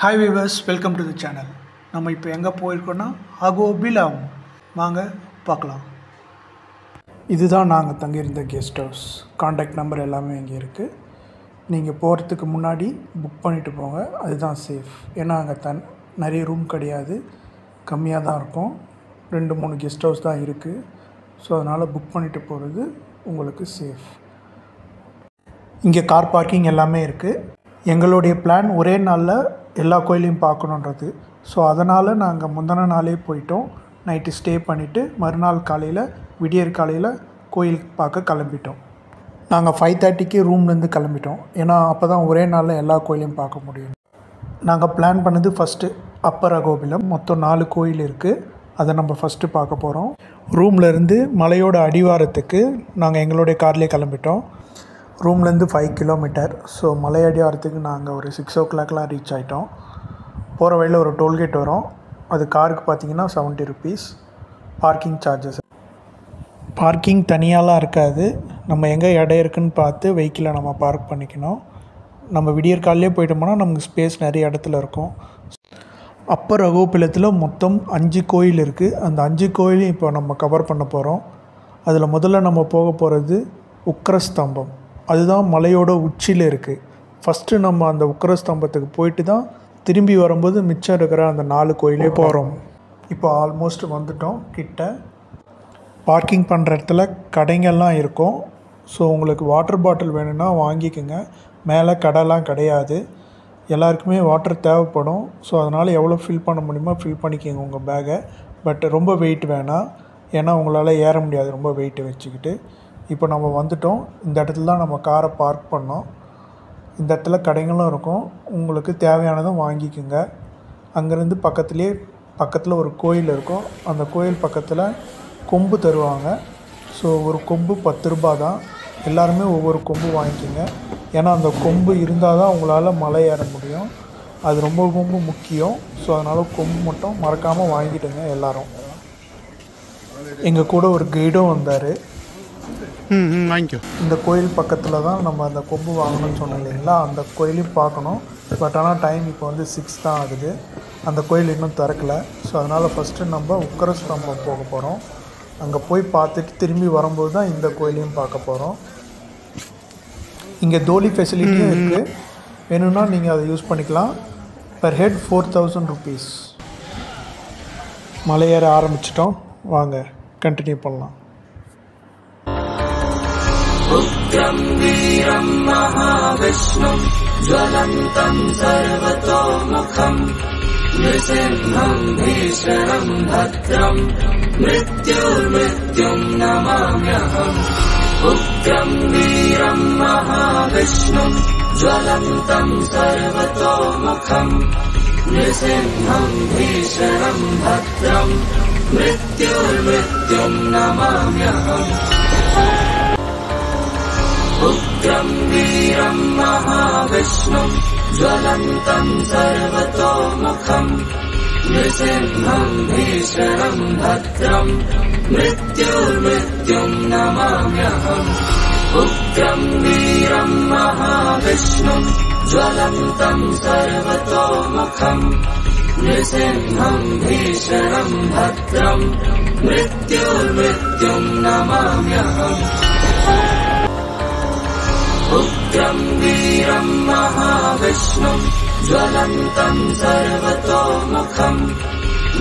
Hi viewers, welcome to the channel. நம்ம இப்போ எங்கே போயிருக்கோன்னா அகோபிலம் வாங்க பார்க்கலாம். இதுதான் நாங்கள் தங்கியிருந்த கெஸ்ட் ஹவுஸ். காண்டாக்ட் நம்பர் எல்லாமே இங்கே இருக்குது. நீங்கள் போகிறதுக்கு முன்னாடி புக் பண்ணிவிட்டு போங்க, அதுதான் சேஃப். ஏன்னா அங்கே நிறைய ரூம் கிடையாது, கம்மியாக தான் இருக்கும். 2-3 கெஸ்ட் ஹவுஸ் தான் இருக்குது. ஸோ அதனால் புக் பண்ணிவிட்டு போகிறது உங்களுக்கு சேஃப். இங்கே கார் பார்க்கிங் எல்லாமே இருக்குது. எங்களுடைய பிளான் ஒரே நாளில் எல்லா கோயிலையும் பார்க்கணுன்றது. ஸோ அதனால் நாங்கள் முந்தின நாளே போயிட்டோம். நைட்டு ஸ்டே பண்ணிவிட்டு மறுநாள் காலையில் விடியற் காலையில் கோயில் பார்க்க கிளம்பிட்டோம். நாங்கள் 5:30க்கு ரூம்லேருந்து கிளம்பிட்டோம். ஏன்னா அப்போ தான் ஒரே நாளில் எல்லா கோயிலையும் பார்க்க முடியும். நாங்கள் பிளான் பண்ணது ஃபஸ்ட்டு அப்பர் அகோபிலம். மொத்தம் 4 கோயில் இருக்குது. அதை நம்ம ஃபஸ்ட்டு பார்க்க போகிறோம். ரூம்லேருந்து மலையோட அடிவாரத்துக்கு நாங்கள் எங்களுடைய கார்லேயே கிளம்பிட்டோம். ரூம்லேருந்து 5 கிலோமீட்டர். ஸோ மலை அடிவாரத்துக்கு நாங்கள் ஒரு 6 o'clockலாம் ரீச் ஆகிட்டோம். போகிற வழியில் ஒரு டோல்கேட் வரும். அது காருக்கு பார்த்திங்கன்னா 70 rupees பார்க்கிங் சார்ஜஸ். பார்க்கிங் தனியாலாம் இருக்காது. நம்ம எங்கே இடம் இருக்குதுன்னு பார்த்து வெஹிக்கிளை நம்ம பார்க் பண்ணிக்கணும். நம்ம விடியற்காலையே போயிட்டோம்னா நமக்கு ஸ்பேஸ் நிறைய இடத்துல இருக்கும். அப்பர் அகோபிலத்தில் மொத்தம் 5 கோயில் இருக்குது. அந்த 5 கோயிலையும் இப்போ நம்ம கவர் பண்ண போகிறோம். அதில் முதல்ல நம்ம போக போகிறது உக்கிரஸ்தம்பம். அதுதான் மலையோட உச்சியில் இருக்குது. ஃபஸ்ட்டு நம்ம அந்த உக்கிரஸ்தம்பத்துக்கு போயிட்டு தான் திரும்பி வரும்போது மிச்சம் இருக்கிற அந்த 4 கோயிலே போகிறோம். இப்போ ஆல்மோஸ்ட் வந்துட்டோம் கிட்ட. பார்க்கிங் பண்ணுற இடத்துல கடைங்கள்லாம் இருக்கும். ஸோ உங்களுக்கு வாட்டர் பாட்டில் வேணும்னா வாங்கிக்கோங்க. மேலே கடைலாம் கிடையாது. எல்லாருக்குமே வாட்டர் தேவைப்படும். ஸோ அதனால் எவ்வளோ ஃபில் பண்ண முடியுமோ ஃபில் பண்ணிக்கோங்க உங்கள் பேக்கை. பட் ரொம்ப வெயிட் வேணாம், ஏன்னா உங்களால் ஏற முடியாது ரொம்ப வெயிட்டை வச்சுக்கிட்டு. இப்போ நம்ம வந்துட்டோம். இந்த இடத்துல தான் நம்ம காரை பார்க் பண்ணோம். இந்த இடத்துல கடைகளும் இருக்கும். உங்களுக்கு தேவையானதும் வாங்கிக்கோங்க. அங்கேருந்து பக்கத்தில் ஒரு கோயில் இருக்கும். அந்த கோயில் பக்கத்தில் கொம்பு தருவாங்க. ஸோ ஒரு கொம்பு 10 ரூபா தான். எல்லாருமே ஒவ்வொரு கொம்பு வாங்கிக்கோங்க. ஏன்னா அந்த கொம்பு இருந்தால் தான் உங்களால் மலை ஏற முடியும். அது ரொம்ப முக்கியம். ஸோ அதனால் கொம்பு மட்டும் மறக்காமல் வாங்கிட்டுங்க எல்லோரும். எங்கள் கூட ஒரு கைடும் வந்தார். வாங்கிக்கோ. இந்த கோயில் பக்கத்தில் தான் நம்ம அந்த கொம்பு வாங்கணும்னு சொன்னோம் இல்லைங்களா, அந்த கோயிலையும் பார்க்கணும். பட் ஆனால் டைம் இப்போ வந்து 6 தான் ஆகுது. அந்த கோயில் இன்னும் திறக்கலை. ஸோ அதனால் ஃபஸ்ட்டு நம்ம உக்கிரஸ்தம்பம் போக போகிறோம். அங்கே போய் பார்த்துட்டு திரும்பி வரும்போது தான் இந்த கோயிலையும் பார்க்க போகிறோம். இங்கே தோலி ஃபெசிலிட்டியும் இருக்குது. வேணும்னா நீங்கள் அதை யூஸ் பண்ணிக்கலாம். Per head 4000 rupees. மலையேற ஆரம்பிச்சிட்டோம். வாங்க கண்டினியூ பண்ணலாம். उग्रं वीरं महाविष्णुं ज्वलन्तं सर्वतोमुखं नृसिंहं भीषणं भद्रं मृत्युर्मृत्युं नमाम्यहम्. उग्रं वीरं महाविष्णुं ज्वलन्तं सर्वतोमुखं नृसिंहं भीषणं भद्रं मृत्युर्मृत्युं नमाम्यहम्. उग्रं वीरं महाविष्णुं ज्वलन्तं सर्वतोमुखं नृसिंहं भीषणं भद्रं मृत्युर्मृत्युं नमाम्यहम्. उग्रं वीरं महाविष्णुं ज्वलन्तं सर्वतोमुखं नृसिंहं भीषणं भद्रं मृत्युर्मृत्युं नमाम्यहम्. उग्रं वीरं महाविष्णुं ज्वलन्तं सर्वतोमुखं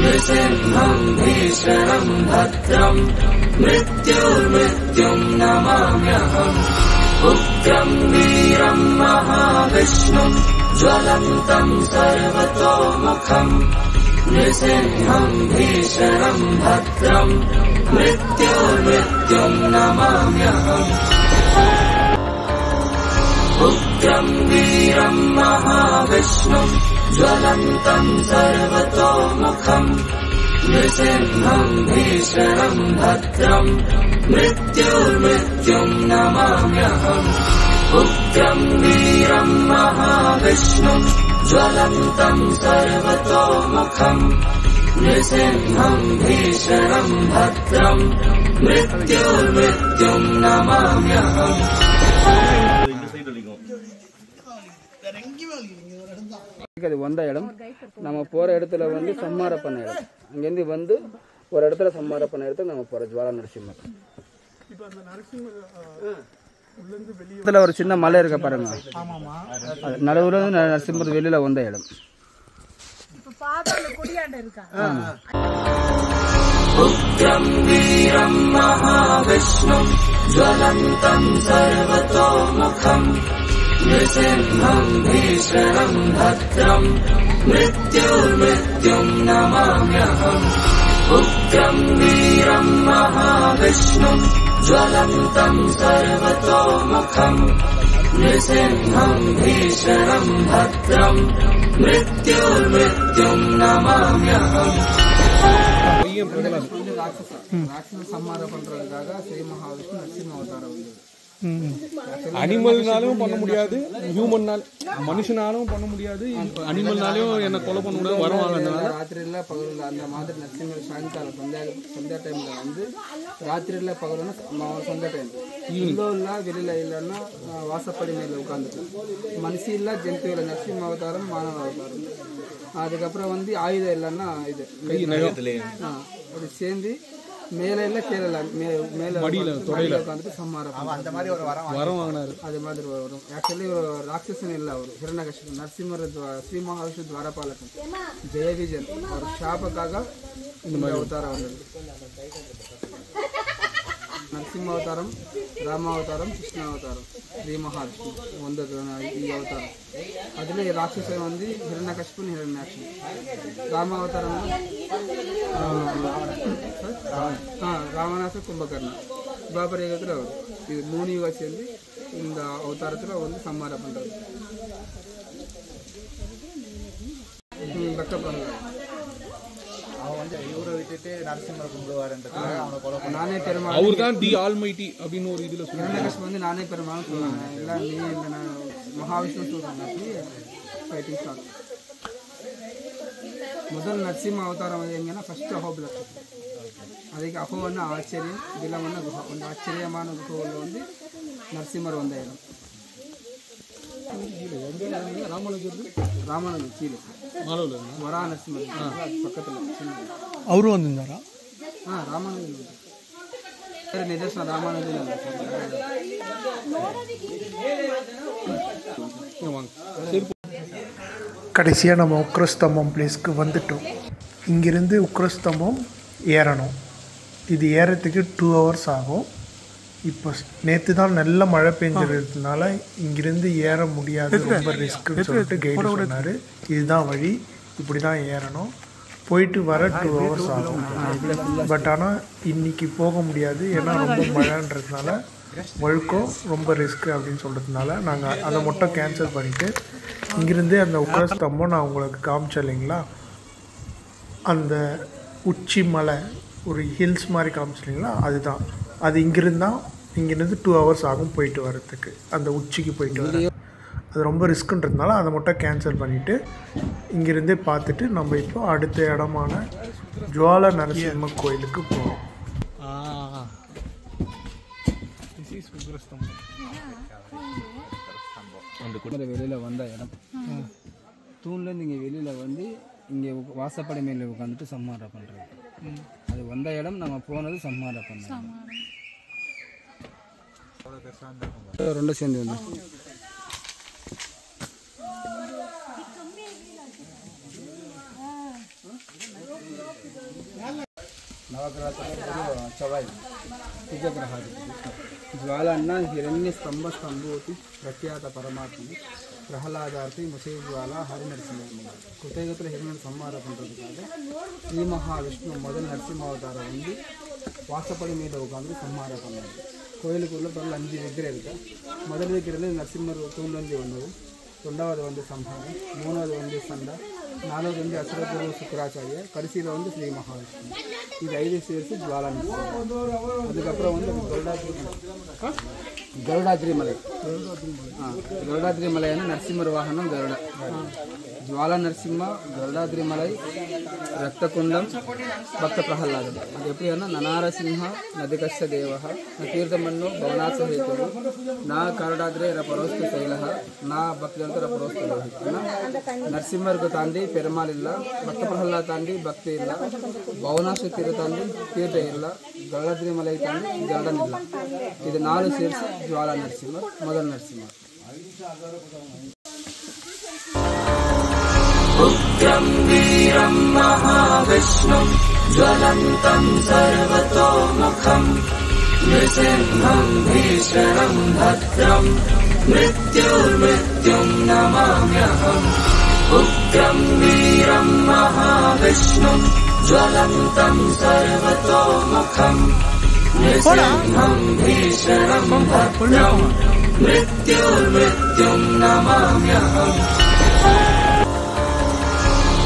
नृसिंहं भीषणं भद्रं मृत्युर्मृत्युं नमाम्यहम्. उग्रं वीरं महाविष्णुं ज्वलन्तं सर्वतोमुखं नृसिंहं भीषणं भद्रं मृत्युर्मृत्युं नमाम्यहम्. उग्रं वीरं महाविष्णुं ज्वलन्तं सर्वतोमुखं नृसिंहं भीषणं भद्रं मृत्युर्मृत्युं नमाम्यहम्. उग्रं वीरं महाविष्णुं ज्वलन्तं सर्वतोमुखं नृसिंहं भीषणं भद्रं मृत्युर्मृत्युं नमाम्यहम्. அது வந்த இடம். நம்ம போகிற இடத்துல வந்து சம்மார பண்ண இடம். அங்கேருந்து வந்து ஒரு இடத்துல சம்மார பண்ண இடத்துல நம்ம போகிற ஜுவாலா நரசிம்மர். இதில் ஒரு சின்ன மலை இருக்க பாருங்க, நடுவில் வந்து நரசிம்மர் வெளியில் வந்த இடம். उग्रं वीरं महाविष्णुं ज्वलन्तं सर्वतोमुखं नृसिंहं भीषणं भद्रं मृत्युर्मृत्युं नमाम्यहम्. उग्रं वीरं महाविष्णुं ज्वलन्तं सर्वतोमुखं नृसिंहं भीषणं भद्रं मृत्युर्मृत्युं नमाम्यहम्. ராட்சச சம்மாரம் பண்றதுக்காக ஸ்ரீ மகாவிஷ்ணு நரசிம்ம அவதாரம் வந்தது. அனிமல்னாலும் பண்ண முடியாது, ஹியூமன்னால் மனுஷனாலும் பண்ண முடியாது, அனிமல்னாலையும் என்ன கொலை பண்ண முடியாது. வரம் வாங்கினால ராத்திரியில் பகலில் அந்த மாதிரி நரசிம்மர் சாயங்காலம் சந்தியா டைமில் வந்து ராத்திரியில் பகல்னா சந்தியா டைம் உள்ளோ இல்லை வெளியில் இல்லைன்னா வாசப்படி மேலே உட்காந்துட்டு மனுஷி இல்லை ஜென்து இல்லை நரசிம்ம அவதாரம் மானவ அவதாரம். அதுக்கப்புறம் வந்து ஆயுதம் இல்லைன்னா இது அது சேர்ந்து மேலே இல்லை கீழே மேலே தொடையில உட்காந்துட்டு சம்மாரம் வரம் வாங்கினாரு. அது மாதிரி வரும். ஆக்சுவலி ஒரு ராட்சசன் இல்லை, அவர் ஹிரண்யகசிபு நரசிம்மர் ஸ்ரீ மகாவிஷ்ணு துவாரபாலகன் ஜெயவிஜயன் அவர் ஷாபக்காக இந்த அவதாரம் வந்தது. நரசிம்ம அவதாரம், ராமாவதாரம், கிருஷ்ணாவதாரம், ஸ்ரீ மகாவிஷ்ணு வந்தது இந்த அவதாரம். அதில் ராட்சசன் வந்து ஹிரண்யகசிபு ஹிரண்யாட்சி. ராமாவதாரம் ராவணாச கும்பகர்ணன் துவாபர யுகத்தில் வரும். இது 3 யுகம் சேர்ந்து இந்த அவதாரத்தில் வந்து சம்மாரம் பண்ணுறது. நானே பெருமாள், அவர் தான் தி ஆல்மைட்டி அப்படின்னு ஒரு இதில் ஹிரண்யகசிபு வந்து நானே பெருமாள் சொல்லுவாங்க. எல்லாம் நீ இந்த மகாவிஷ்ணு சொல்கிறாங்க. Fighting start. முதல் நரசிம்ம அவதாரம் வந்து எங்கன்னா ஃபர்ஸ்ட் அஹோபில். அதுக்கு அஹோன்னா ஆச்சரியம், விலவன்னா குஹா. அந்த ஆச்சரியமான குஹோவில் வந்து நரசிம்மர் வந்த இடம். ராமானுஜர் கீழே வரா நரசிம்மர் பக்கத்தில் அவரும் வந்திருந்தாரா? ராமானுஜர் வேறு நிதர்சனம் ராமானுஜர். கடைசியாக நம்ம உக்ரஸ்தம்பம் பிளேஸ்க்கு வந்துட்டோம். இங்கிருந்து உக்ரஸ்தம்பம் ஏறணும். இது ஏறத்துக்கு 2 hours ஆகும். இப்போ நேற்று தான் நல்ல மழை பெஞ்சிருந்ததுனால இங்கிருந்து ஏற முடியாது, ரொம்ப ரிஸ்க்குன்னு சொல்லிட்டு கைடு சொன்னார். இதுதான் வழி, இப்படி தான் ஏறணும். போயிட்டு வர 2 hours ஆகும். பட் ஆனால் இன்றைக்கி போக முடியாது, ஏன்னா ரொம்ப மழைன்றதுனால வழுக்கும், ரொம்ப ரிஸ்க்கு அப்படின்னு சொல்கிறதுனால நாங்கள் அதை மட்டும் கேன்சல் பண்ணிவிட்டு இங்கிருந்தே அந்த உக்ரஸ்தம்பம் நான் உங்களுக்கு காமிச்சேன் இல்லைங்களா, அந்த உச்சி மலை ஒரு ஹில்ஸ் மாதிரி காமிச்சிட்டிங்களா, அதுதான். அது இங்கிருந்து 2 hours ஆகும் போயிட்டு வர்றதுக்கு, அந்த உச்சிக்கு போயிட்டு வர. அது ரொம்ப ரிஸ்க்குன்றதுனால அதை மட்டும் கேன்சல் பண்ணிவிட்டு இங்கிருந்தே பார்த்துட்டு நம்ம இப்போ அடுத்த இடமான ஜுவாலா நரசிம்ம கோயிலுக்கு போகிறோம். வெளியில் வந்த இடம் தூண்லேருந்து இங்கே வெளியில் வந்து இங்கே வாசப்படை மேலே உட்காந்துட்டு சம்மாரம் பண்ணுறது. அது வந்த இடம். நம்ம போனது சம்மாரம் பண்ணோம். ரெண்டும் சேர்ந்து வந்து नवग्रह चवाई कुजग्रह ज्वाला हिरण्य स्तंभ स्तंभोति प्रख्यात परमात्म प्रहलादार्थी मुसे ज्वाला हरि नरसिंह कृतयुगத்தில் हिरण्य संहार பண்ணுறதுக்காக ஸ்ரீ மகாவிஷ்ணு முதல் நரசிம்ம அவதாரம் வந்து வாசப்படி மீது உட்காந்து சம்ஹாரம் பண்ணார். கோயிலுக்குள்ள பல 5 விக்கிரம் இருக்கு. முதல் விக்கிரத்தில் நரசிம்மர் தூண்லேருந்து வந்தது. 2வது வந்து சம்ஹாரம், 3வது வந்து சண்டை, 4வது வந்து அசுரகுரு சுக்கராச்சாரியர், கடைசியில் வந்து ஸ்ரீ மகாவிஷ்ணு. இது 5 சேர்த்து ஜுவாலா நரசிம்மர். அதுக்கப்புறம் வந்து கருடாத்ரி மலை. கருடாத்ரி மலையான நரசிம்மர் வாகனம் கருட. ஜுவாலா நரசிம்மா, கருடாத்ரிமலை, ரக்தகுண்டம், பக்த பிரகலாதம். அது எப்படின்னா நனாரசிம்ஹா நதிகஸ்ய தேவஹ ந தீர்த்தமன்னோ பவனாச ஹேதுः ந கருடாத்ரே ரபரோஸ்து சைலஹ ந பக்தியந்த ரபரோஸ்து லோஹி. நரசிம்மருக்கு தாண்டி பெருமாள் இல்ல, பக்த பிரகலாத் தாண்டி பக்தி இல்ல, பவனாச தீர தாண்டி தீர்த்த இல்ல, கருடாத்ரிமலை தாண்டி கருடன் இல்ல. இது 4 சேர்த்து ஜுவாலா நரசிம்மர் முதல் நரசிம்மர். उग्रं वीरं महाविष्णुं ज्वलन्तं सर्वतोमुखं नृसिंहं भीषणं भद्रं मृत्युर्मृत्युं नमाम्यहम्. उग्रं वीरं महाविष्णुं ज्वलन्तं सर्वतोमुखं नृसिंहं भीषणं भद्रं मृत्युर्मृत्युं नमाम्यहम्.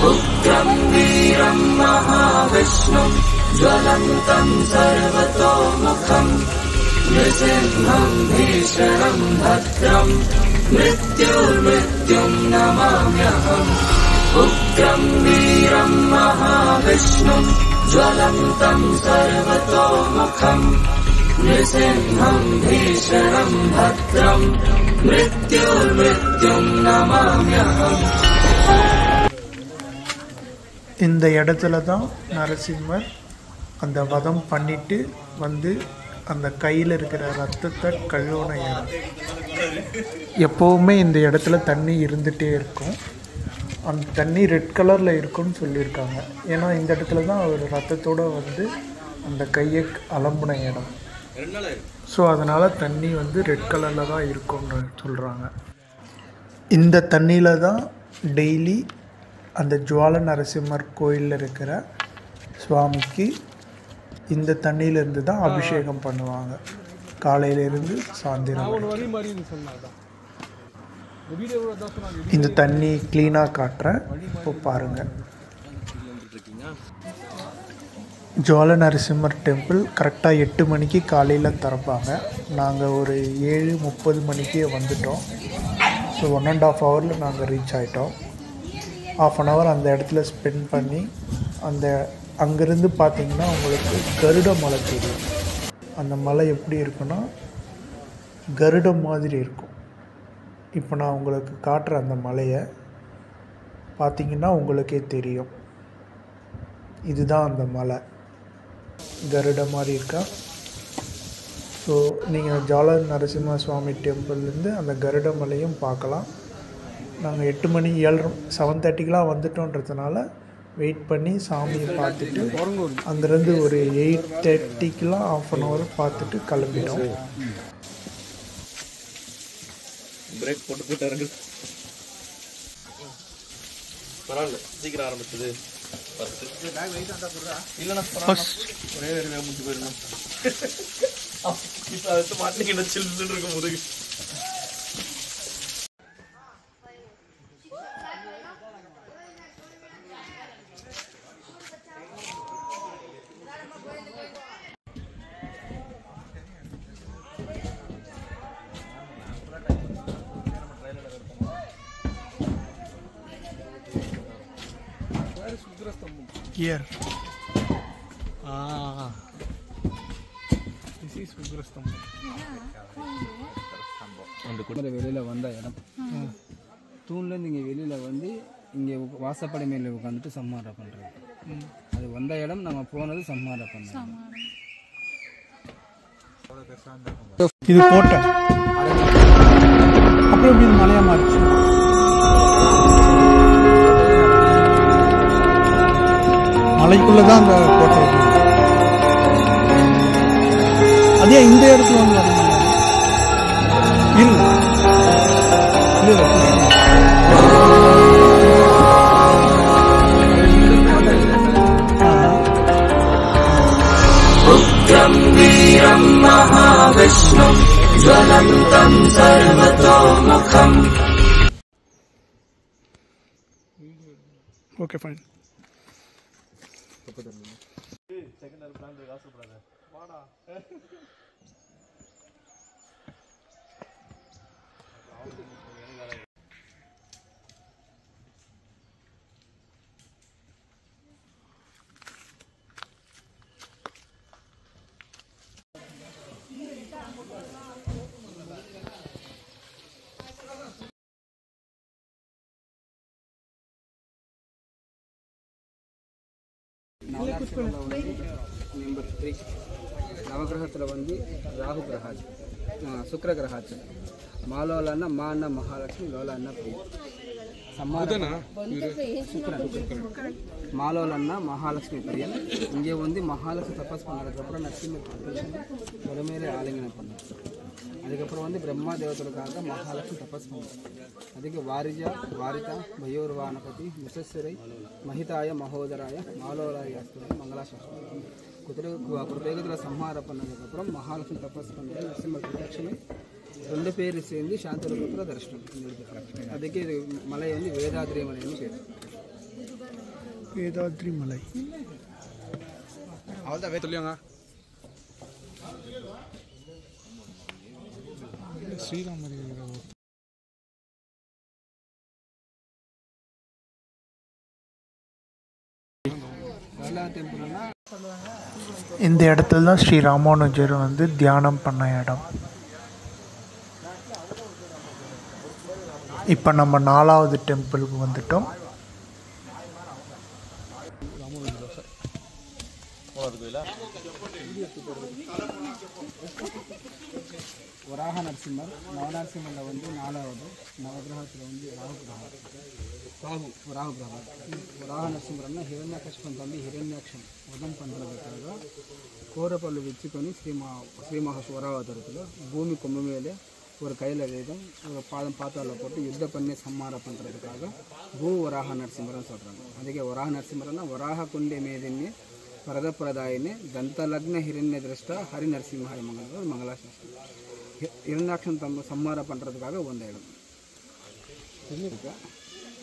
उग्रं वीरं महाविष्णुं ज्वलन्तं सर्वतोमुखं नृसिंहं भीषणं भद्रं मृत्युर्मृत्युं नमाम्यहम्. उग्रं वीरं महाविष्णुं ज्वलन्तं सर्वतोमुखं नृसिंहं भीषणं भद्रं मृत्युर्मृत्युं नमाम्यहम्. இந்த இடத்துல தான் நரசிம்மர் அந்த வதம் பண்ணிட்டு வந்து அந்த கையில் இருக்கிற ரத்தத்தை கழுவுன இடம். எப்போவுமே இந்த இடத்துல தண்ணி இருந்துகிட்டே இருக்கும். அந்த தண்ணி ரெட் கலரில் இருக்குன்னு சொல்லியிருக்காங்க. ஏன்னா இந்த இடத்துல தான் அவர் ரத்தத்தோடு வந்து அந்த கையை அலம்புன இடம். ஸோ அதனால் தண்ணி வந்து ரெட் கலரில் தான் இருக்கும்னு சொல்கிறாங்க. இந்த தண்ணியில் தான் டெய்லி அந்த ஜுவால நரசிம்மர் கோயிலில் இருக்கிற சுவாமிக்கு இந்த தண்ணியிலேருந்து தான் அபிஷேகம் பண்ணுவாங்க. காலையிலேருந்து சாயந்தரம். இந்த தண்ணி க்ளீனாக காட்டுறேன், இப்போ பாருங்கள். ஜுவால நரசிம்மர் டெம்பிள் கரெக்டாக 8 மணிக்கு காலையில் திறப்பாங்க. நாங்கள் ஒரு 7:30 மணிக்கே வந்துட்டோம். ஸோ 1.5 ஹவரில் நாங்கள் ரீச் ஆகிட்டோம். ½ அன் ஹவர் அந்த இடத்துல ஸ்பெண்ட் பண்ணி அங்கேருந்து பார்த்திங்கன்னா உங்களுக்கு கருட மலை தெரியும். அந்த மலை எப்படி இருக்குன்னா கருடம் மாதிரி இருக்கும். இப்போ நான் உங்களுக்கு காட்டுற அந்த மலையை பார்த்திங்கன்னா உங்களுக்கே தெரியும். இதுதான் அந்த மலை, கருட மாதிரி இருக்கா. ஸோ நீங்கள் ஜுவால நரசிம்ம சுவாமி டெம்பிள்லேருந்து அந்த கருட மலையும் பார்க்கலாம். நாங்கள் 8 மணி 7:30க்கெலாம் வந்துட்டோன்றதுனால வெயிட் பண்ணி சாமியை பார்த்துட்டு அங்கேருந்து ஒரு 8:30க்கெலாம் ½ அன் ஹவர் பார்த்துட்டு கிளம்பிட்டோம். பிரேக் போட்டு இறங்கு. பரவாயில்ல, சீக்கிரம் ஆரம்பிச்சது. இல்லைண்ணா ஒரே முடிச்சு போயிருந்தோம். இப்போ அடுத்து மாட்டிக்கிட்ட சில்லுன்னு இருக்கும் முதுகு. Here. This is Ugrastambam. வெளியில் வந்த இடம் தூண்லேருந்து இங்கே வெளியில் வந்து இங்கே வாசப்படை மேலே உட்காந்துட்டு சம்மாரம் பண்ணுறது. அது வந்த இடம், நம்ம போனது சம்மாரம் பண்ணோம். இது கோட்டை. அப்புறம் எப்படி மலையா மாறிச்சு? மலைக்குள்ளதான் அந்த கோட்டை இருக்கு. அதே இந்த இடத்துல வந்து இல்லை उग्रं वीरं महाविष्णुं ज्वलन्तं सर्वतोमुखम्. Okay fine. நவநாசிகரில் வந்து நம்பர் 3 நவகிரகத்தில் வந்து ராகு கிரகாச்சு சுக்கிர கிரகாச்சு மாலோலன்னா மா அண்ணா மகாலட்சுமி லோல அண்ணா பிரியா சம்மாதனா மாலோலன்னா மகாலட்சுமி பிரியன் இங்கே வந்து மகாலட்சுமி தபஸ் பண்ணதுக்கப்புறம் நரசிம்மர் ஒருமையிலே ஆலிங்கனம் பண்ணார். அதுக்கப்புறம் வந்து பிரம்மா தேவதற்காக மகாலட்சுமி தபஸ் பண்ணார். அதுக்கு வாரிதா பயோர்வானபதி முசஸ்ஸரை மஹிதாய மகோதராய மாலோலாய மங்களாசாஸ்திரம் குருதேகத்தில் சம்ஹார பண்ணதுக்கப்புறம் மகாலட்சுமி தபஸ் பண்ணி நரசிம்மர் பிரதட்சணை 2 பேர் சேர்ந்து சாந்தரூபத்தில் தரிசனம் எடுத்துக்கிறாங்க. அதுக்கு இது மலை வந்து வேதாத்ரி மலைன்னு பேர். வேதாத்ரி மலை அவ்வளோதான் சொல்லியாங்க. ஸ்ரீராமர் டெம்பிள்னா இந்த இடத்துல தான் ஸ்ரீ ராமானுஜர் வந்து தியானம் பண்ண இடம். இப்போ நம்ம 4வது டெம்பிளுக்கு வந்துட்டோம். வராக நரசிம்மர் நவநரசிம்மரில் வந்து 4வது நவகிரகத்தில் வந்து ராகு கிரகம் வராக நரசிம்மர்னா ஹிரண்யகஷ்பன் தம்பி ஹிரண்யாக்ஷன் வதம் பண்ணுறதுக்காக கோரப்பள்ளு வச்சுக்கொண்டு ஸ்ரீமகாஸ்வராவதரத்தில் பூமி கொம்பு மேலே ஒரு கையில் வேதம் ஒரு பாதம் பாத்தாவில் போட்டு யுத்த பண்ணி சம்மாரம் பண்ணுறதுக்காக வராக நரசிம்மர்னு சொல்கிறாங்க. அதுக்கே வராக நரசிம்மர்னா வராக குண்டே மேதின்ய பரதப்பிரதாயினே தந்தலக்ன ஹிரண்ய திருஷ்டா ஹரி நரசிம்ஹாய மங்கள மங்களாசாஸ்திரம் இரண்டாட்சம் சம்மாரம் பண்ணுறதுக்காக வந்த இடம்.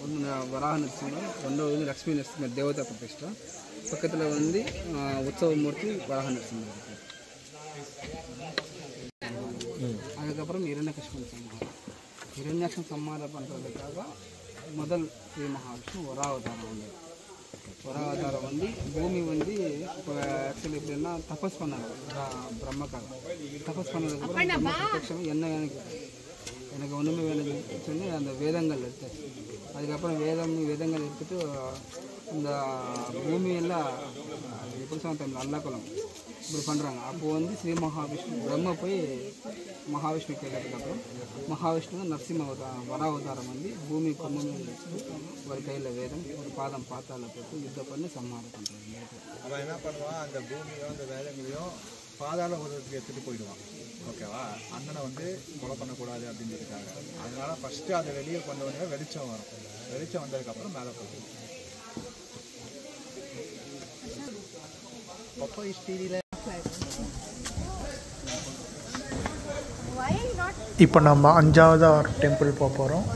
ஒன்று வராக நரசிம்மர், 2வது வந்து லக்ஷ்மி நரசிம்மர் தேவதா பிரதிஷ்டா, பக்கத்தில் வந்து உற்சவமூர்த்தி வராக நரசிம்மர் இருக்குது. அதுக்கப்புறம் இரண்யகஷ்பன் சம்ஹாரம் இரண்யாட்சம் சம்ஹாரம் பண்ணுறதுக்காக முதல் ஸ்ரீ மகாவிஷ்ணு வராவதாரம் வந்து வராவதாரம் வந்து பூமி வந்து இப்போ ஆக்சுவலி எப்படின்னா தபஸ் பண்ணாங்க பிரம்மக்காக. தபஸ் பண்ணதுக்கப்புறம் பிரத்யட்சமாக என்ன எனக்கு ஒன்றுமே வேணும்னு சொல்லி அந்த வேதங்கள் எடுத்தாச்சு. அதுக்கப்புறம் வேதங்கள் எடுத்துட்டு இந்த பூமியெல்லாம் எப்படி சொன்ன அல்லாக்குளம் இப்படி பண்ணுறாங்க. அப்போது வந்து ஸ்ரீ மகாவிஷ்ணு பிரம்ம போய் மகாவிஷ்ணு கேட்டதுக்கப்புறம் மகாவிஷ்ணு நரசிம்ம வராவதாரம் வந்து பூமி கொண்டு ஒரு கையில் வேதம் ஒரு பாதம் பாத்தால போட்டு யுத்தம் பண்ணி சம்ஹாரம் பண்ணுறாங்க. அவன் என்ன பண்ணுவான், அந்த பூமியோ அந்த வேதங்களையும் பாதாள உலகத்துக்கு எடுத்துகிட்டு போயிடுவான். ஓகேவா, அண்ணனை வந்து கொலை பண்ணக்கூடாது அப்படின்றதுக்காக. அதனால் ஃபஸ்ட்டு அதை வெளியே கொண்டு வந்து வெளிச்சம் வரும். வெளிச்சம் வந்ததுக்கப்புறம் மேலே போகும். அப்போ ஹிஸ்டரியில் இப்போ நம்ம 5வது டெம்பிள் போக போகிறோம்.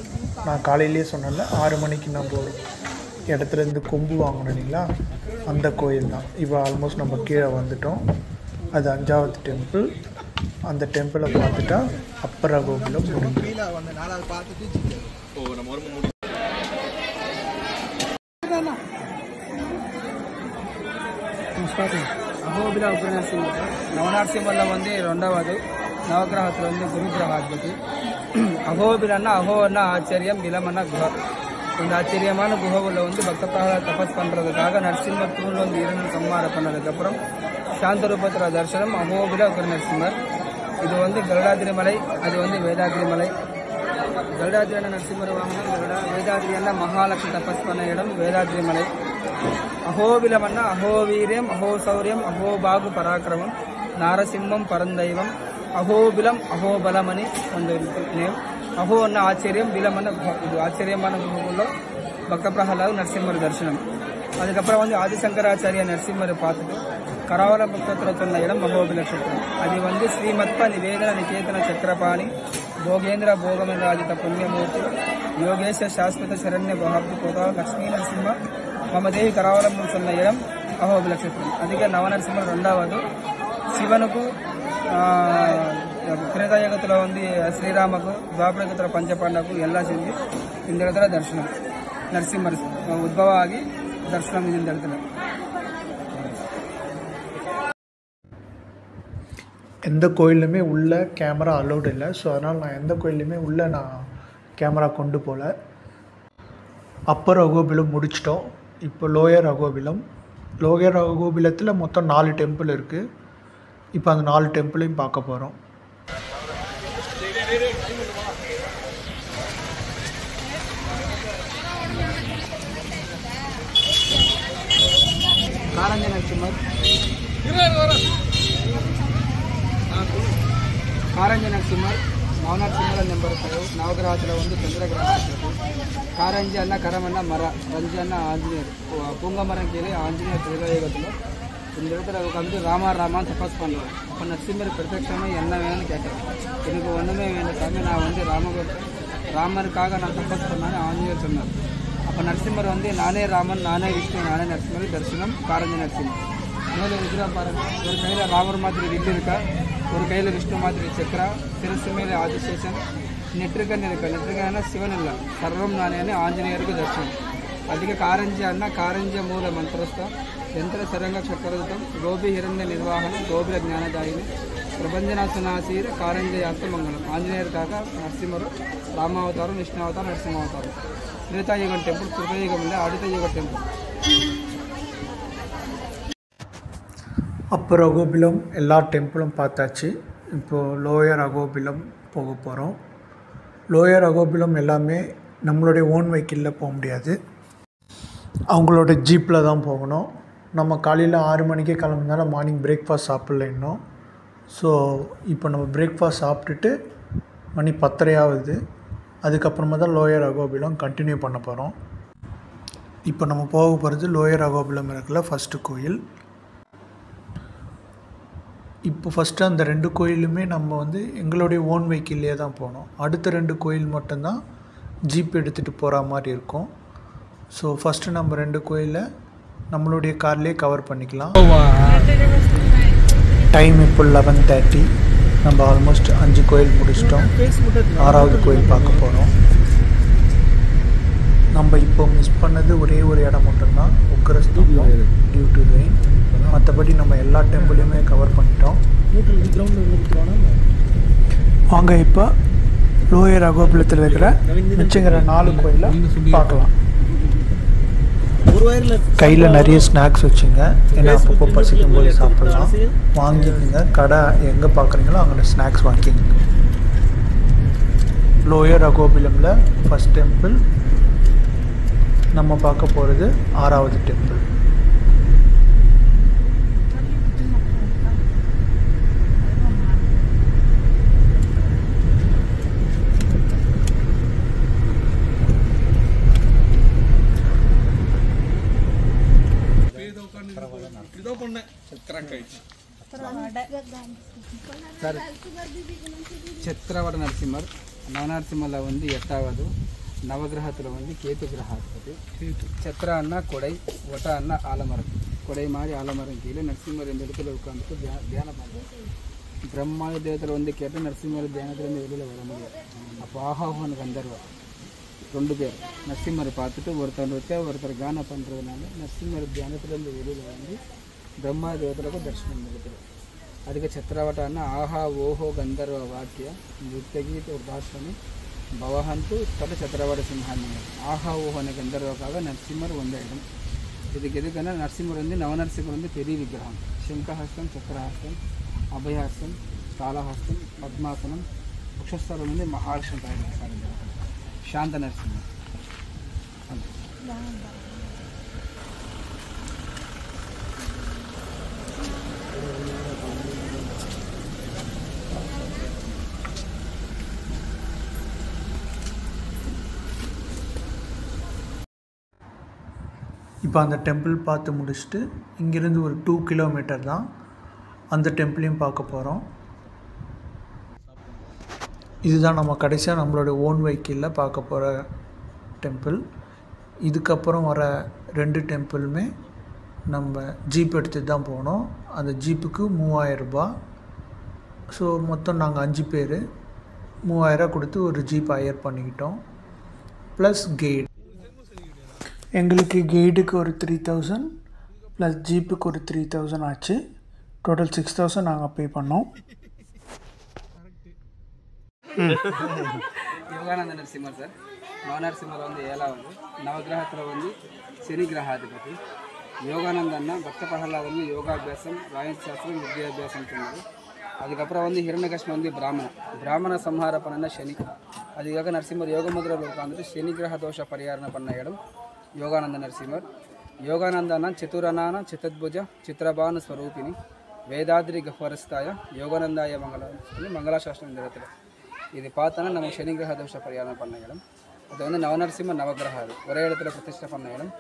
நான் காலையிலேயே சொன்னேன்ல 6 மணிக்கு நம்ம இடத்துலேருந்து கொம்பு வாங்கணும் இல்லைங்களா, அந்த கோயில் தான். இப்போ ஆல்மோஸ்ட் நம்ம கீழே வந்துட்டோம். அது 5வது டெம்பிள். அந்த டெம்பிளை பார்த்துட்டா அப்பர கோகுலம் முடியும். கீழே வந்து 4வது பார்த்துட்டு நம்ம வரும்போது முடி அகோபில உபநரசிம்மர் நவநரசிம்மரில் வந்து 2வது நவகிரகத்தில் வந்து குரு கிரகாதிபதி. அகோபிலன்னா அகோன்னா ஆச்சரியம், பிலமன்னா குஹ. இந்த ஆச்சரியமான குஹவில் வந்து பக்தர்கள தபஸ் பண்ணுறதுக்காக நரசிம்மர் தூள் வந்து 2 சம்ஹாரம் பண்ணதுக்கப்புறம் சாந்தரூபத்தில் தரிசனம் அகோபில உப நரசிம்மர். இது வந்து கருடாதிரி மலை, அது வந்து வேதாத்ரி மலை. கருடாதிரியான நரசிம்மர் வாங்கினா வேதாத்ரியான மகாலட்சுமி தபஸ் பண்ண இடம் வேதாத்ரி மலை. அகோபிலமன்னா அகோவீரியம், அகோசௌரியம், அகோபாகு பராக்கிரமம், நாரசிம்மம் பரந்தைவம், அகோபிலம் அகோபலமணி ಒಂದು ನೇಮ್. ಅಹೋ ಅನ್ನ ಆಶ್ಚರ್ಯಂ, ಬಿಲಮನ್ನ ಇದು ಆಶ್ಚರ್ಯமான குகைக்குள்ள பக்த பிரகலாத நரசிம்மர் தரிசனம். அதுக்கப்புறம் வந்து ஆதிசங்கராச்சாரிய நரசிம்மரை பார்த்துட்டு கராவல பக்கத்தில் சொன்ன இடம் அகோபில க்ஷேத்திரம். அது வந்து ஸ்ரீமத்ப நிவேதன நிகேதன சக்கரபாணி ಭೋಗೇಂದ್ರ ಭೋಗಮರಾಜಿತ ಪುಣ್ಯಮೂರ್ತಿ ಯೋಗೇಶ ಶಾಶ್ವತ ಶರಣ್ಯ ಬಹಾಬ್ದು ಕೋದ ಲಕ್ಷ್ಮೀ ನರಸಿಂಹ ಮಮದೇವಿ ಕರಾವಲಂಬಂ சொன்ன இடம் அகோபில க்ஷேத்திரம். அதுக்கு நவநரசிம்மர் 2வது. சிவனுக்கு திரேதாயுகத்தில் வந்து ஸ்ரீராமக்கு, துவாபரயுகத்தில் பஞ்சபாண்டவுக்கு எல்லாம் செஞ்சு இந்த இடத்துல தரிசனம் நரசிம்மர் உத்பவ ஆகி தரிசனம் இந்த இடத்துல. எந்த கோயிலுமே உள்ளே கேமரா அலௌடு இல்லை. ஸோ அதனால் நான் எந்த கோயிலுமே உள்ளே நான் கேமரா கொண்டு போகல. அப்பர் அகோபிலம் முடிச்சிட்டோம். இப்போ லோயர் அகோபிலம் லோயர் அகோபிலத்தில் மொத்தம் 4 டெம்பிள் இருக்குது. இப்போ அந்த 4 டெம்பிளையும் பார்க்க போகிறோம். காரஞ்ச நரசிம்மர், நவநரசிம்மர் ಅಂತ ಬರುತ್ತದೆ. ನವಗ್ರಹத்தில் வந்து ಚಂದ್ರಗ್ರಹ காரஞ்சி அண்ணா கரமண்ணா மரம், ரஞ்சி அண்ணா ஆஞ்சநேயர், பூங்கமரம் கீழே ஆஞ்சநேயர் திரையுகத்தில் இந்த இடத்துல உட்காந்து ராமான்னு தபஸ் பண்ணுவேன். அப்போ நரசிம்மர் பிரத்யட்சமாக என்ன வேணும்னு கேட்குறேன். எனக்கு ஒன்றுமே வேணும் சாமி, நான் வந்து ராமருக்காக நான் தபஸ் பண்ணான்னு ஆஞ்சநேயர் சொன்னார். அப்போ நரசிம்மர் வந்து நானே ராமன், நானே விஷ்ணு, நானே நரசிம்மர் தரிசனம் காரஞ்சி நரசிம்மர். மேலே விக்கிரா பாருங்கள், ஒரு கையில் ராமர் மாதிரி வில்லு இருக்கா, ஒரு கையில் விஷ்ணு மாதிரி சக்கரா, சிரசு மேலே ஆதிசேஷன், நெற்றிக்கண் இருக்கா. நெற்றிக்கண்ணா சிவன் இல்லை, சர்வம் நானே ஆஞ்சநேயருக்கு தரிசனம். ಅದಕ್ಕೆ ಕಾರಂಜಿ ಅನ್ನ ಕಾರಂಜಿಯ ಮೂಲ ಮಂತ್ರಸ್ಥ ಯಂತ್ರ ಸರಂಗ ಚಕ್ರಯುತಂ ಗೋಪಿ ಹಿರಣ್ಯ ನಿರ್ವಾಹನ ಗೋಪುರ ಜ್ಞಾನದಾಯಿನಿ ಪ್ರಪಂಚನಾಶನಾಸೀರ ಕಾರಂಜಯಾರ್ಥ ಮಂಗಲಂ. ಆಂಜನೇಯರಿಗಾಗ ನರಸಿಂಹರು ರಾಮಾವತಾರ, ವಿಷ್ಣುವತಾರ, ನರಸಿಂಹಾವತಾರ. ತ್ರೇತಾಯುಗ ಟೆಂಪಲ್, ಕೃತಯುಗಂ இல்லை, அடுத்த யுக டெம்பிள். அப்பர் அகோபிலம் எல்லா டெம்பிளும் பார்த்தாச்சு. இப்போது லோயர் அகோபிலம் போக போகிறோம். லோயர் அகோபிலம் எல்லாமே நம்மளுடைய ஓன் வெஹிக்கிளில் போக முடியாது, அவங்களோட ஜீப்பில் தான் போகணும். நம்ம காலையில் 6 மணிக்கே கிளம்புனால மார்னிங் பிரேக்ஃபாஸ்ட் சாப்பிட்ல இன்னும். ஸோ இப்போ நம்ம பிரேக்ஃபாஸ்ட் சாப்பிட்டுட்டு மணி 10:30 ஆகுது. அதுக்கப்புறமா தான் லோயர் அகோபிலம் கண்டினியூ பண்ண போகிறோம். இப்போ நம்ம போக போகிறது லோயர் அகோபிலம் இருக்குல்ல ஃபஸ்ட்டு கோயில். இப்போ ஃபஸ்ட்டு அந்த 2 கோயிலுமே நம்ம வந்து எங்களுடைய ஓன் வெஹிக்கிள்லேயே தான் போனோம். அடுத்த 2 கோயில் மட்டும்தான் ஜீப் எடுத்துகிட்டு போகிற மாதிரி இருக்கும். ஸோ ஃபஸ்ட்டு நம்ம 2 கோயிலை நம்மளுடைய கார்லேயே கவர் பண்ணிக்கலாம். டைம் இப்போ 11:30. நம்ம ஆல்மோஸ்ட் 5 கோயில் முடிச்சிட்டோம். 6வது கோயில் பார்க்க போகிறோம். நம்ம இப்போ மிஸ் பண்ணது ஒரே ஒரு இடம் மட்டும்தான், உக்கரஸ்தூபம், டியூ டு ரெயின். மற்றபடி நம்ம எல்லா டெம்பிளையுமே கவர் பண்ணிட்டோம். வாங்க இப்போ லோயர் அகோபிலத்தில் இருக்கிற மிச்சங்கிற 4 கோயிலை பார்க்கலாம். கையில் நிறைய ஸ்நாக்ஸ் வச்சுங்க, ஏன்னா அப்பப்போ பசிக்கும் போது சாப்பிட்லாம். வாங்கிக்கோங்க, கடை எங்கே பார்க்குறீங்களோ அங்கே ஸ்நாக்ஸ் வாங்கிக்கோங்க. லோயர் அகோபிலமில் ஃபஸ்ட் டெம்பிள், நம்ம பார்க்க போகிறது 6வது டெம்பிள். சார் சத்திரவட நரசிம்மர், நவநரசிம்மரில் வந்து 8வது, நவகிரகத்தில் வந்து கேத்து கிரகாதிபதி. சத்திர அண்ணா கொடை, ஒட்ட அண்ணா ஆலமரம். கொடை மாதிரி ஆலமரம் கீழே நரசிம்மர் இந்த இடத்துல உட்காந்துட்டு தியானம் பண்ணுறாரு. பிரம்மாண்ட தேவத்தில் வந்து கேட்டால் நரசிம்மர் தியானத்துலேருந்து வெளியில் வர முடியாது. அப்போ ஆஹாவான் கந்தர்வா 2 பேர் நரசிம்மரை பார்த்துட்டு ஒருத்தர் கானம் பண்ணுறதுனால நரசிம்மர் தியானத்துலேருந்து வெளியில் வந்து பிரம்மா தேவతలకు దర్శనం మిగుతుంది. ಅದಕ್ಕೆ ಛತ್ರವಟ ಅನ್ನ ಆಹಾ ಓಹೋ ಗಂಧರ್ವ ವಾಕ್ಯ ನೃತ್ಯಗೀತ ಉಪಾಸನೆ ಭವಹಂತು ತಟ ಛತ್ರವಟ ಸಿಂಹಾನ. ஆஹா ஓஹோன கந்தர்வக்காக நரசிம்மர் வந்த இடம். இதுக்கு எதுக்குன்னா நரசிம்மர் வந்து நவநரசிம்மர் வந்து பெரிய விக்கிரகம். சங்கஹஸ்தம், சக்கரஹஸ்தம், அபயஹஸ்தம், காலஹஸ்தம், பத்மாசனம், வக்ஷஸ்தலம் வந்து மகாலட்சுமி தாய் சாந்த நரசிம்மர். இப்போ அந்த டெம்பிள் பார்த்து முடிச்சுட்டு இங்கேருந்து ஒரு 2 கிலோமீட்டர் தான் அந்த டெம்பிளையும் பார்க்க போகிறோம். இதுதான் நம்ம கடைசியாக நம்மளோட ஓன் வெஹிக்கிளில் பார்க்க போகிற டெம்பிள். இதுக்கப்புறம் வர 2 டெம்பிளுமே நம்ம ஜீப் எடுத்துகிட்டு தான் போனோம். அந்த ஜீப்புக்கு 3000 ரூபாய். ஸோ மொத்தம் நாங்கள் 5 பேர் 3000 கொடுத்து ஒரு ஜீப் ஹையர் பண்ணிக்கிட்டோம். ப்ளஸ் கைடு, எங்களுக்கு கைடுக்கு ஒரு 3000 ப்ளஸ் ஜீப்புக்கு ஒரு 3000 ஆச்சு. டோட்டல் 6000 நாங்கள் பே பண்ணோம். யோகானந்த நரசிம்மர் சார். நவநரசிம்மர் வந்து 7வது, நவகிரகத்தில் வந்து சனி கிரகாதிபதி. யோகானந்த அண்ணா பக்த பிரகலாதன் யோகாபியாசம், ராயன் சாஸ்திரம், வித்யாபியாசம் சொன்னார். அதுக்கப்புறம் வந்து ஹிரண்யகஷ்ம வந்து பிராமண சம்ஹார பண்ண சனி. அதுக்காக நரசிம்மர் யோக முதிரையில் உட்காந்துட்டு சனி கிரக தோஷ பரிகாரணம் பண்ண இடம் யோகானந்த நரசிம்மர். யோகானந்தானா சதுரனான சித்தத்புஜ சித்திரபானு ஸ்வரூபிணி வேதாத்ரி கஹ்வரஸ்தாய யோகானந்தாய மங்களாசாஸ்திரம் இந்த இடத்துல இது பார்த்தோன்னா நம்ம சனி கிரக தோஷ பரிகாரம் பண்ண இடம். அது வந்து நவநரசிம்ம நவகிரகம் அது ஒரே இடத்துல பிரதிஷ்டை பண்ண இடம்.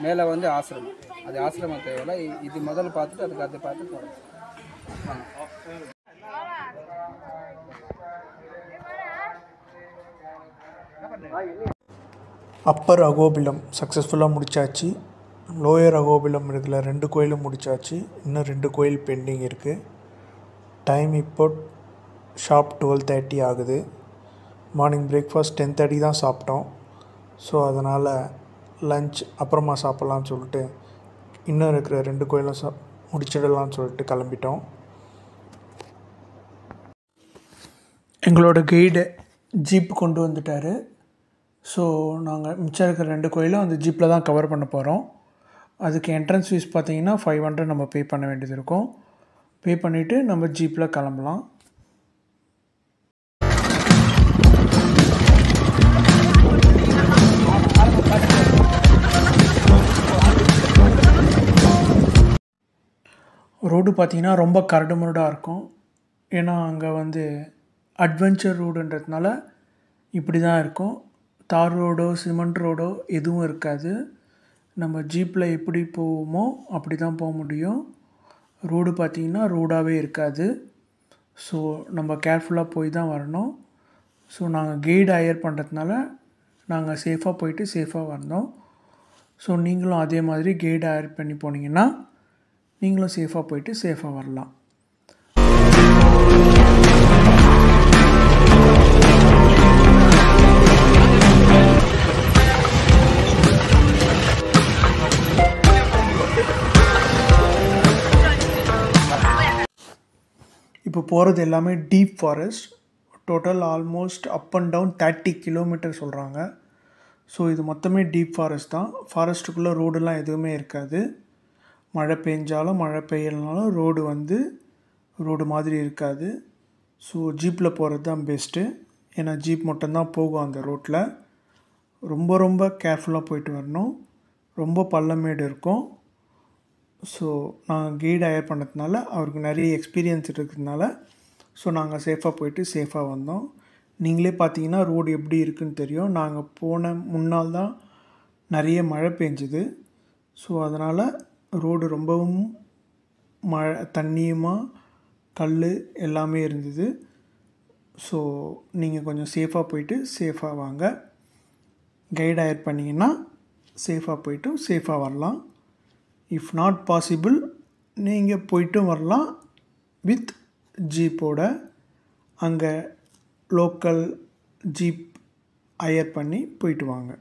மேலே வந்து ஆசிரமம், அது ஆசிரமம் தேவையில்லை. இது முதல்ல பார்த்துட்டு அதுக்கு அதை பார்த்து போகிறோம். அப்பர் அகோபிலம் சக்ஸஸ்ஃபுல்லாக முடித்தாச்சு. லோயர் அகோபிலம் இருக்கிற 2 கோயிலும் முடித்தாச்சு. இன்னும் 2 கோயில் பெண்டிங் இருக்குது. டைம் இப்போ ஷார்ப் 12:30 ஆகுது. மார்னிங் பிரேக்ஃபாஸ்ட் 10:30 தான் சாப்பிட்டோம். ஸோ அதனால் லஞ்ச் அப்புறமா சாப்பிட்லான்னு சொல்லிட்டு இன்னும் இருக்கிற 2 கோயிலும் முடிச்சிடலான்னு சொல்லிட்டு கிளம்பிட்டோம். எங்களோட கைடு ஜீப் கொண்டு வந்துட்டார். ஸோ நாங்கள் மிச்சம் இருக்கிற 2 கோயிலும் அந்த ஜீப்பில் தான் கவர் பண்ண போகிறோம். அதுக்கு என்ட்ரன்ஸ் ஃபீஸ் பார்த்திங்கன்னா 500 நம்ம பே பண்ண வேண்டியது இருக்கும். பே பண்ணிவிட்டு நம்ம ஜீப்பில் கிளம்பலாம். ரோடு பார்த்திங்கன்னா ரொம்ப கரடுமுரடாக இருக்கும். ஏன்னா அங்கே வந்து அட்வென்ச்சர் ரோடுன்றதுனால இப்படி தான் இருக்கும். தார் ரோடோ சிமெண்ட் ரோடோ எதுவும் இருக்காது. நம்ம ஜீப்பில் எப்படி போவோமோ அப்படி தான் போக முடியும். ரோடு பார்த்திங்கன்னா ரோடாகவே இருக்காது. ஸோ நம்ம கேர்ஃபுல்லாக போய் தான் வரணும். ஸோ நாங்கள் கைடு ஹையர் பண்ணுறதுனால நாங்கள் சேஃபாக போயிட்டு சேஃபாக வந்தோம். ஸோ நீங்களும் அதே மாதிரி கைடு ஹையர் பண்ணி போனீங்கன்னா நீங்களும் சேஃபாக போயிட்டு சேஃபாக வரலாம். இப்போ போகிறது எல்லாமே deep forest. Total almost up and down 30 kilometre சொல்கிறாங்க. ஸோ இது மொத்தமே டீப் ஃபாரஸ்ட் தான். ஃபாரஸ்ட்டுக்குள்ளே ரோடெல்லாம் எதுவுமே இருக்காது. மழை பெஞ்சாலும் மழை பெய்யலனாலும் ரோடு மாதிரி இருக்காது. ஸோ ஜீப்பில் போகிறது தான் பெஸ்ட்டு. ஏன்னா ஜீப் மட்டும்தான் போகும் அந்த ரோட்டில். ரொம்ப ரொம்ப கேர்ஃபுல்லாக போயிட்டு வரணும். ரொம்ப பள்ளமேடு இருக்கும். ஸோ நாங்கள் கைடு ஹையர் பண்ணதுனால அவருக்கு நிறைய எக்ஸ்பீரியன்ஸ் இருக்கிறதுனால ஸோ நாங்கள் சேஃபாக போயிட்டு சேஃபாக வந்தோம். நீங்களே பார்த்தீங்கன்னா ரோடு எப்படி இருக்குதுன்னு தெரியும். நாங்கள் போன முன்னால் தான் நிறைய மழை பெஞ்சுது. ஸோ அதனால் ரோடு ரொம்பவும் தண்ணியுமா கல் எல்லாமே இருந்தது. ஸோ நீங்கள் கொஞ்சம் சேஃபாக போயிட்டு சேஃபாக வாங்க. கைடு ஹையர் பண்ணிங்கன்னா சேஃபாக போயிட்டு சேஃபாக வரலாம். இஃப் நாட் பாசிபிள் நீங்கள் போய்ட்டும் வரலாம் வித் ஜீப்போட. அங்கே லோக்கல் ஜீப் ஹையர் பண்ணி போயிட்டு வாங்க.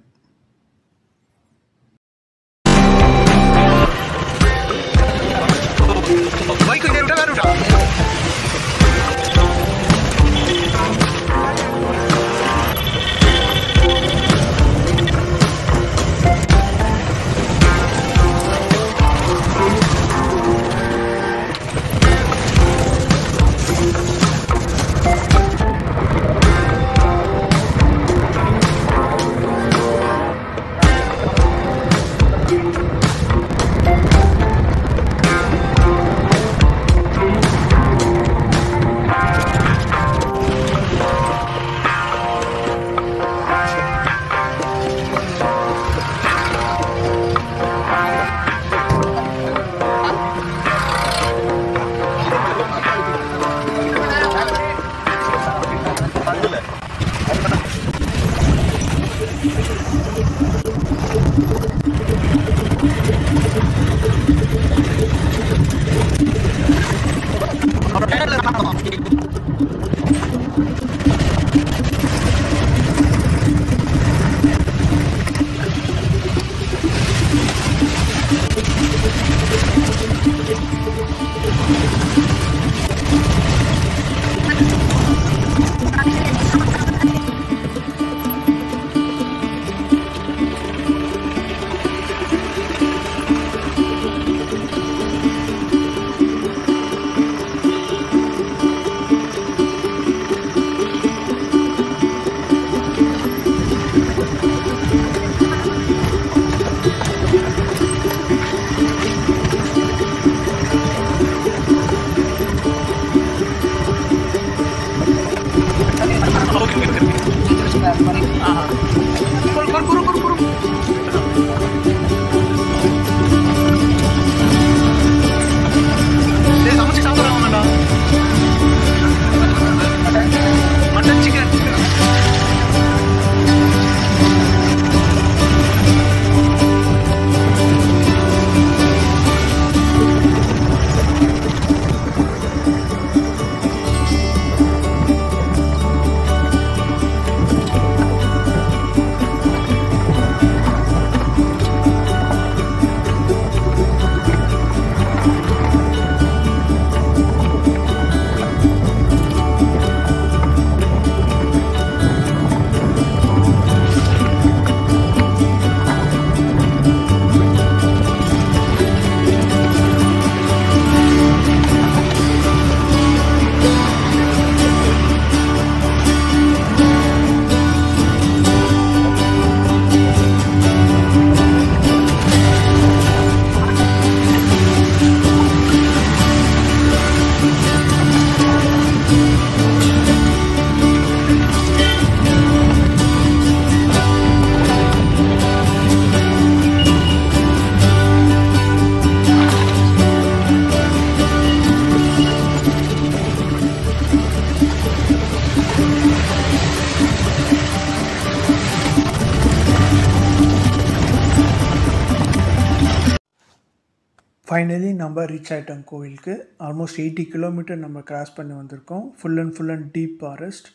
ஃபைனலி நம்ம ரீச் ஆகிட்டோம் கோவிலுக்கு. ஆல்மோஸ்ட் 80 கிலோமீட்டர் நம்ம கிராஸ் பண்ணி வந்திருக்கோம். Full and deep forest.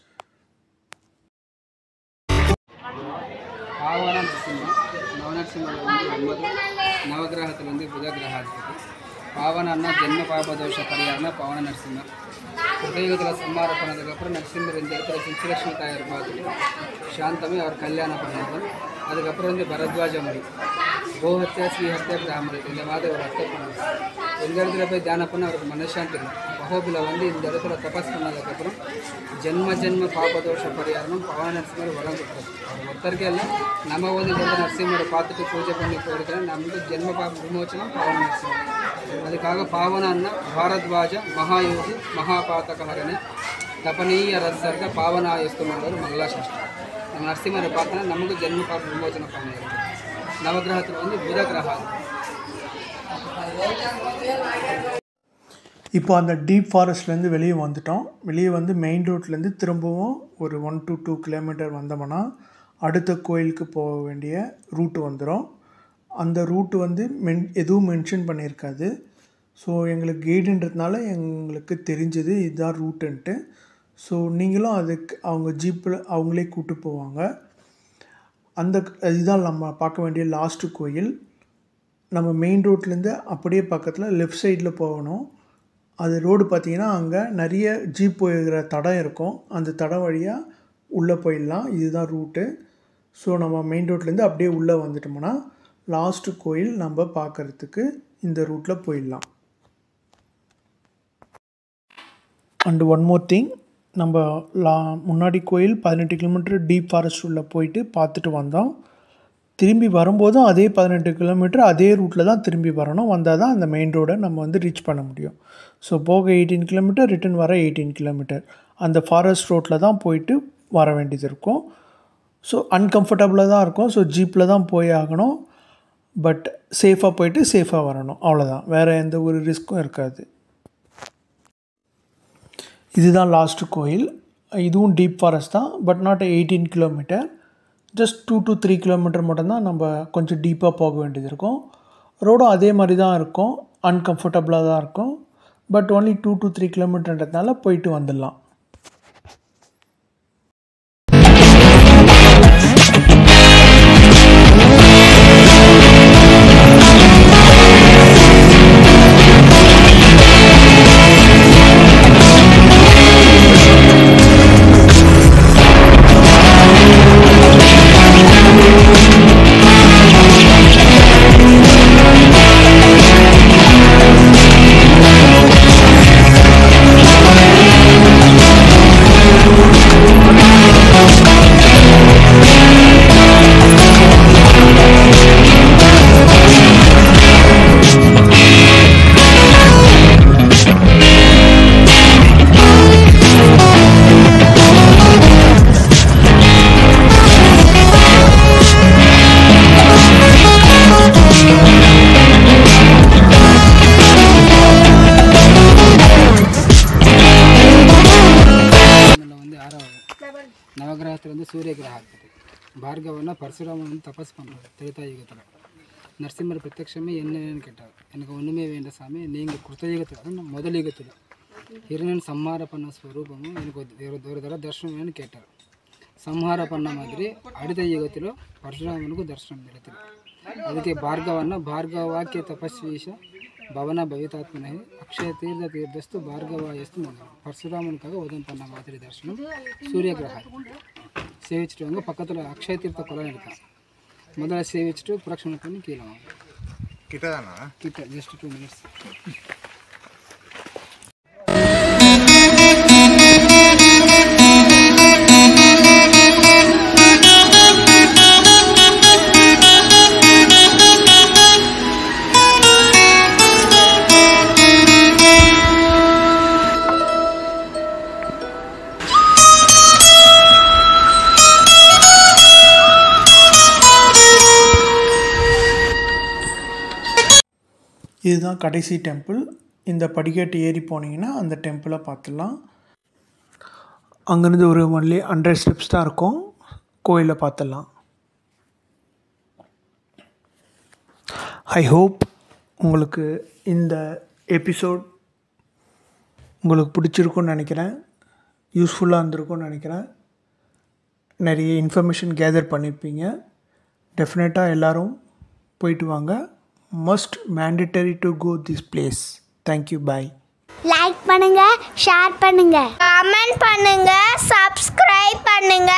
Pavana Narasimha Navanarasimhar வந்து 9 நவகிரகத்திலிருந்து புத கிரகாதிபதி. பாவனன்னா ஜென்ம பாபதோஷ பரிகாரம்னா பவன நரசிம்மர். ஹிருதயுகத்தில் சம்மாரம் பண்ணதுக்கப்புறம் நரசிம்மர் இந்த இடத்துல சிலட்சுமி தாயார் பார்த்துட்டு சாந்தமே அவர் கல்யாணம் பண்ணாங்க. அதுக்கப்புறம் வந்து பரத்வாஜ முடி கோஹத்யா ஸ்ரீஹத்யா பிராமணர் இந்த மாதிரி ஒரு அர்த்தம் பண்ணாங்க. எந்த இடத்துல போய் தியானம் பண்ண அவருக்கு மனசாந்தி இருக்கும். மகோபில் வந்து இந்த இடத்துல தபஸ் பண்ணதுக்கப்புறம் ஜென்ம பாபதோஷ பரிகாரம் பவன நரசிம்மர் வரம் கொடுத்தாரு. அவர் ஒருத்தருக்கே இல்லை, நம்ம வந்து இந்த நரசிம்மரை பார்த்துட்டு பூஜை பண்ணி போயிருக்கிறேன். நமக்கு ஜென்ம பாப விமோச்சனம் பவன நரசிம்மர். அதுக்காக பாவனான்னா பாரத்வாஜ மகாயோகி மகாபாத்தகஹரணி தபனீய ரசர்க பாவனாயஸ்துமன்ற மங்களாசாஸ்திரம். நம்ம நரசிம்மரை பார்த்தோன்னா நமக்கு ஜென்ம பாப விமோச்சனம் பண்ணிடுறோம். நவகிரகத்தில் வந்து புத கிரகம். இப்போ அந்த டீப் ஃபாரஸ்ட்லேருந்து வெளியே வந்துட்டோம். வெளியே வந்து மெயின் ரோட்லேருந்து திரும்பவும் ஒரு 1 to 2 கிலோமீட்டர் வந்தோம்னா அடுத்த கோயிலுக்கு போக வேண்டிய ரூட்டு வந்துடும். அந்த ரூட்டு வந்து எதுவும் மென்ஷன் பண்ணியிருக்காது. ஸோ எங்களுக்கு கைடுன்றதுனால எங்களுக்கு தெரிஞ்சது இதுதான் ரூட்டுன்ட்டு. ஸோ நீங்களும் அதுக்கு அவங்க ஜீப்பில் அவங்களே கூப்பிட்டு போவாங்க. இதுதான் நம்ம பார்க்க வேண்டிய லாஸ்ட்டு கோயில். நம்ம மெயின் ரோட்லேருந்து அப்படியே பக்கத்தில் லெஃப்ட் சைடில் போகணும். அது ரோடு பார்த்திங்கன்னா அங்கே நிறைய ஜீப் போயிடுற தடம் இருக்கும். அந்த தடம் வழியாக உள்ளே போயிடலாம். இதுதான் ரூட்டு. ஸோ நம்ம மெயின் ரோட்லேருந்து அப்படியே உள்ளே வந்துட்டோம்னா லாஸ்ட்டு கோயில் நம்ம பார்க்குறதுக்கு இந்த ரூட்டில் போயிடலாம். அண்டு ஒன் மோர் திங், நம்ம முன்னாடி கோயில் 18 கிலோமீட்டர் டீப் ஃபாரஸ்ட் உள்ளே போயிட்டு பார்த்துட்டு வந்தோம். திரும்பி வரும்போதும் அதே 18 கிலோமீட்டர் அதே ரூட்டில் தான் திரும்பி வரணும். வந்தால் தான் அந்த மெயின் ரோடை நம்ம வந்து ரீச் பண்ண முடியும். ஸோ போக 18 கிலோமீட்டர், ரிட்டன் வர 18 கிலோமீட்டர் அந்த ஃபாரஸ்ட் ரோட்டில் தான் போயிட்டு வர வேண்டியது இருக்கும். ஸோ அன்கம்ஃபர்டபுளாக தான் இருக்கும். ஸோ ஜீப்பில் தான் போய் ஆகணும். பட் சேஃபாக போயிட்டு சேஃபாக வரணும், அவ்வளோதான். வேறு எந்த ஒரு ரிஸ்க்கும் இருக்காது. இதுதான் லாஸ்ட்டு கோயில். இதுவும் டீப் ஃபாரஸ்ட் தான், but not 18 kilometre. Just 2 to 3 kilometre மட்டும்தான் நம்ம கொஞ்சம் டீப்பாக போக வேண்டியது இருக்கும். ரோடும் அதே மாதிரி தான் இருக்கும், அன்கம்ஃபர்டபுளாக தான் இருக்கும். பட் ஒன்லி 2 to 3 கிலோமீட்டர்ன்றதுனால போயிட்டு வந்துடலாம். நவகிரகத்தில் வந்து சூரிய கிரகாதிபதி. பார்கவனா பரசுராமன் வந்து தபஸ் பண்ணுறாரு திரேதாயுகத்தில். நரசிம்மர் பிரத்யட்சமே என்னன்னு கேட்டார். எனக்கு ஒன்றுமே வேண்ட சாமி, நீங்கள் கிருத்தயுகத்தில் முதல் யுகத்தில் ஹிரண்யன் சம்ஹார பண்ண ஸ்வரூபமும் எனக்கு ஒரு தடவை தர்ஷனம் வேணும்னு கேட்டார். சம்ஹார பண்ண மாதிரி அடுத்த யுகத்தில் பரசுராமனுக்கு தர்ஷனம் கிடைத்தது. ಅದಕ್ಕೆ ಭಾರ್ಗವನ್ನ ಭಾರ್ಗವಾಕ್ಯ ತಪಸ್ವೀಶ ಭವನ ಭವಿತಾತ್ಮನೇ ಅಕ್ಷಯ ತೀರ್ಥ ತೀರ್ಥಸ್ತು ಭಾರ್ಗವಾಯಸ್ತು ಮೊದಲು பரசுராமனுக்காக உதயம் பண்ண மாதிரி தரிசனம். சூரிய கிரகம் சேவிச்சுட்டு வாங்க. பக்கத்தில் அக்ஷய தீர்த்த குளம் இருக்கான். முதல்ல சேவிச்சுட்டு புரட்சணம் பண்ணி கீழே வாங்க. கிட்ட ஜஸ்ட் 2 minutes. இதுதான் கடைசி டெம்பிள். இந்த படிக்கட்டு ஏறி போனீங்கன்னா அந்த டெம்பிளை பார்த்துடலாம். அங்கேருந்து ஒரு ஒன்லி 100 ஸ்டெப்ஸ் தான் இருக்கும். கோயிலை பார்த்துடலாம். ஐ ஹோப் உங்களுக்கு இந்த எபிசோட் உங்களுக்கு பிடிச்சிருக்குன்னு நினைக்கிறேன், யூஸ்ஃபுல்லாக இருந்திருக்கும்னு நினைக்கிறேன். நிறைய இன்ஃபர்மேஷன் கேதர் பண்ணியிருப்பீங்க. டெஃபினட்டாக எல்லோரும் போயிட்டு வாங்க. Must mandatory to go this place. Thank you, bye. Like பண்ணுங்க, ஷேர் பண்ணுங்க, கமெண்ட் பண்ணுங்க, சப்ஸ்கிரைப் பண்ணுங்க.